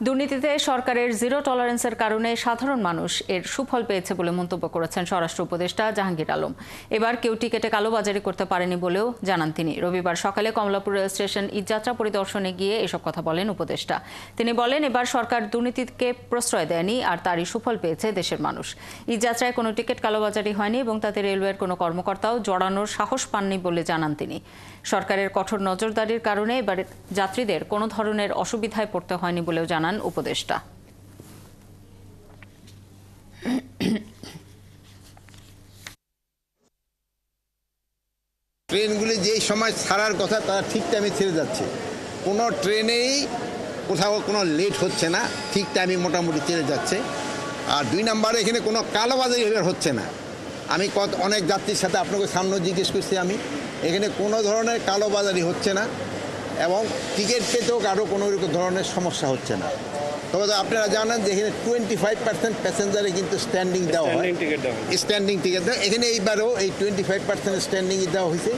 দুর্নীতিতে সরকারের জিরো টলারেন্সের কারণে সাধারণ মানুষ এর সুফল পেয়েছে বলে মন্তব্য করেছেন স্বরাষ্ট্র উপদেষ্টা জাহাঙ্গীর আলম। এবার কেউ টিকেটে কালোবাজারি করতে পারেনি বলেও জানান তিনি। রবিবার সকালে কমলাপুর রেল স্টেশন ঈদযাত্রা পরিদর্শনে গিয়ে এসব কথা বলেন উপদেষ্টা। তিনি বলেন, এবার সরকার দুর্নীতিকে প্রশ্রয় দেয়নি আর তারই সুফল পেয়েছে দেশের মানুষ। ঈদযাত্রায় কোনো টিকিট কালোবাজারি হয়নি এবং তাতে রেলওয়ের কোনো কর্মকর্তাও জড়ানোর সাহস পাননি বলে জানান তিনি। সরকারের কঠোর নজরদারির কারণে এবার যাত্রীদের কোনো ধরনের অসুবিধায় পড়তে হয়নি বলেও জানান উপদেষ্টা। ট্রেনগুলি যেই সময় ছাড়ার কথা তারা ঠিক টাইমে ছেড়ে যাচ্ছে, কোনো ট্রেনেই কোথাও কোনো লেট হচ্ছে না, ঠিক টাইমে মোটামুটি ছেড়ে যাচ্ছে। আর 2 নম্বরে এখানে কোনো কালোবাজারি হচ্ছে না। আমি অনেক যাত্রীর সাথে আপনাকে সামনে জিজ্ঞেস করছি, আমি এখানে কোনো ধরনের কালোবাজারি হচ্ছে না এবং টিকিট পেতেও কারো কোনো ধরনের সমস্যা হচ্ছে না। তবে আপনারা জানেন যে এখানে 25% প্যাসেঞ্জারে কিন্তু স্ট্যান্ডিং দেওয়া হয়, স্ট্যান্ডিং টিকিট দেওয়া। এখানে এইবারও এই 25% স্ট্যান্ডিং দেওয়া হয়েছে।